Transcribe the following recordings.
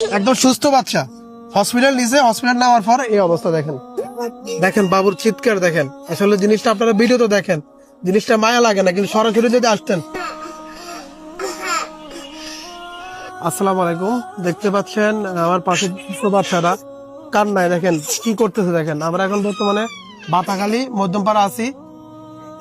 একদম সুস্থ বাচ্চা হসপিটাল নিচে, হসপিটাল নেওয়ার পর এই অবস্থা দেখেন। দেখেন বাবুর চিৎকার দেখেন। আসলে জিনিসটা আপনারা ভিডিও তো দেখেন, জিনিসটা মায়া লাগে না, কিন্তু সরাসরি যদি আসতেন। আসসালামু আলাইকুম, দেখতে পাচ্ছেন আমার পাশে সুস্থ বাচ্চারা কান্নায় দেখেন কি করতেছে দেখেন। আমরা এখন বর্তমানে বাতাখালী মধ্যমপাড়া আছি।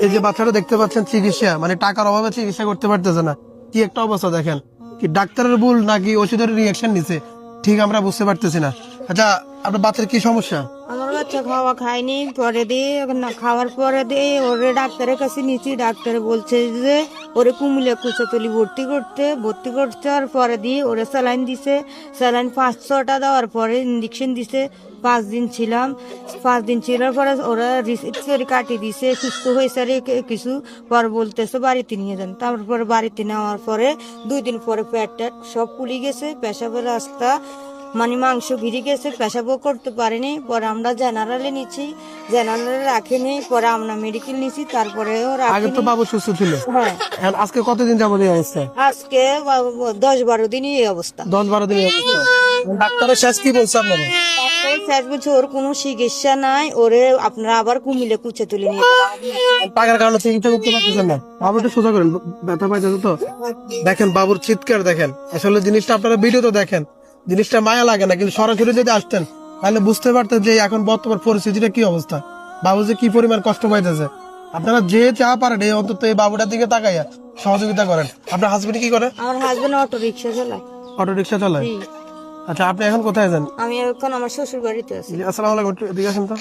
এই যে বাচ্চাটা দেখতে পাচ্ছেন চিকিৎসা মানে টাকার অভাবে চিকিৎসা করতে পারতেছে না, কি একটা অবস্থা দেখেন। কি ডাক্তারের ভুল নাকি ওষুধের রিয়াকশন নিছে ঠিক আমরা বুঝতে পারতেছি না। আচ্ছা আপনার বাচ্চার কি সমস্যা? আমার বাচ্চা খাওয়া খায়নি, পরে দিয়ে খাওয়ার পরে দিয়ে ওরে ডাক্তারের কাছে নিয়েছি। ডাক্তার বলছে যে ওরে কুমিল্লা কুচাতলি ভর্তি করতে আর পরে দিয়ে ওরে স্যালাইন দিছে। স্যালাইন 5-6টা দেওয়ার পরে ইঞ্জেকশন দিছে। 5 দিন ছিলাম। 5 দিন ছিলার পরে ওরা রিসিপ্ট কাটিয়ে দিছে, সুস্থ হয়েছে আর কিছু। পর বলতেছে বাড়িতে নিয়ে যান। তারপরে বাড়িতে নেওয়ার পরে 2 দিন পরে পেট সব ফুলে গেছে, পেশাবের রাস্তা মানে মাংস ঘিরে গেছে, পেশাবও করতে পারেনি। পরে আমরা জেনারেলে নিচ্ছি, জেনারেলে রাখিনি। পরে আমরা মেডিকেল নিছি, তারপরেও আগে তো বাবু সুস্থ ছিল। হ্যাঁ, এখন আজকে কতদিন যাবত এই অবস্থা? আজকে 10-12 দিনই এই অবস্থা। 10-12 দিন এই অবস্থা। ডাক্তারের শেষ কি বলছে আপনারা? ডাক্তার স্যার বলছে ওর কোনো চিকিৎসা নাই, ওরে আপনারা আবার কুমিল্লা কুচে তুলে নিয়ে টাকার কারণে চিকিৎসা করতে পারতেছেন না। বাবুটা সোজা করেন, ব্যথা পাইতেছে তো। দেখেন বাবুর চিৎকার দেখেন। আসলে জিনিসটা আপনারা ভিডিও তো দেখেন, জিনিসটা মায়া লাগে না, কিন্তু সরাসরি যদি আসতেন তাহলে বুঝতে পারতেন যে এখন বর্তমান পরিস্থিতিটা কি অবস্থা, বাবু যে কি পরিমাণ কষ্ট পাইতেছে। আপনারা যে চা পারেন এই অন্তত এই বাবুটার দিকে তাকাইয়া সহযোগিতা করেন। আপনার হাজবেন্ড কি করে? আমার হাজবেন্ড অটো রিক্সা চালায়। অটো রিক্সা চালায়? জি। আচ্ছা আপনি এখন কোথায় যান? আমি এখন আমার শ্বশুর বাড়িতে আছি। আসসালামু আলাইকুম, একটু এদিকে আসেন তো।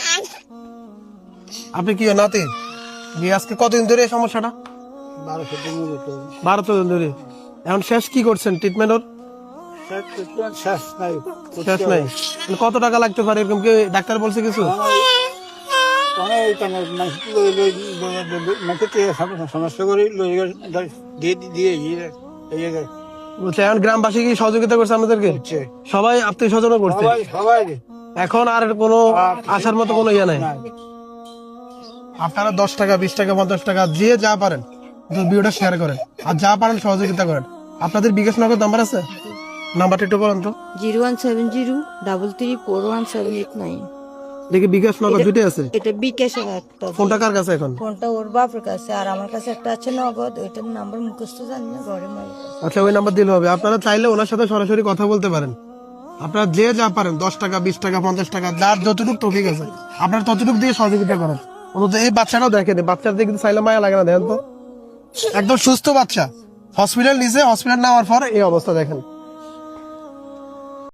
আপনি কি নাতি? জি, আজকে কতদিন ধরে এই সমস্যাটা? 12 দিন ধরে। এখন শেষ কি করছেন ট্রিটমেন্ট? ওর শেষ নাই। মানে কত টাকা লাগতে পারে এরকম কি ডাক্তার বলছে কিছু? বলছে এখন গ্রামবাসী কি সহযোগিতা করছে আপনাদেরকে? সবাই আত্মীয় স্বজন করছে। এখন আর কোনো আসার মতো কোনো ইয়ে নাই। আপনারা 10 টাকা 20 টাকা 50 টাকা যে যা পারেন ভিডিওটা শেয়ার করেন, আর যা পারেন সহযোগিতা করেন। আপনাদের বিকাশ নগদ নাম্বার আছে? নাম্বারটা একটু বলেন তো। 017033411789। দেখি বিকাশ নগদ দুটোই আছে। এটা বিকাশ একটা। ফোনটা কার কাছে এখন? ফোনটা ওর বাপের কাছে, আর আমার কাছে একটা আছে নগদ। ওইটার নাম্বার মুখস্থ জানি না, ঘরে মাই। আচ্ছা ওই নাম্বার দিলে হবে। আপনারা চাইলে ওনার সাথে সরাসরি কথা বলতে পারেন। আপনারা যে যা পারেন 10 টাকা 20 টাকা 50 টাকা যার যতটুকু তো ঠিক আছে, আপনারা ততটুকু দিয়ে সহযোগিতা করেন। অন্তত এই বাচ্চাটাও দেখেন, বাচ্চাদের কিন্তু চাইলে মায়া লাগে না। দেখেন তো একদম সুস্থ বাচ্চা হসপিটাল নিচে, হসপিটাল নেওয়ার পর এই অবস্থা দেখেন।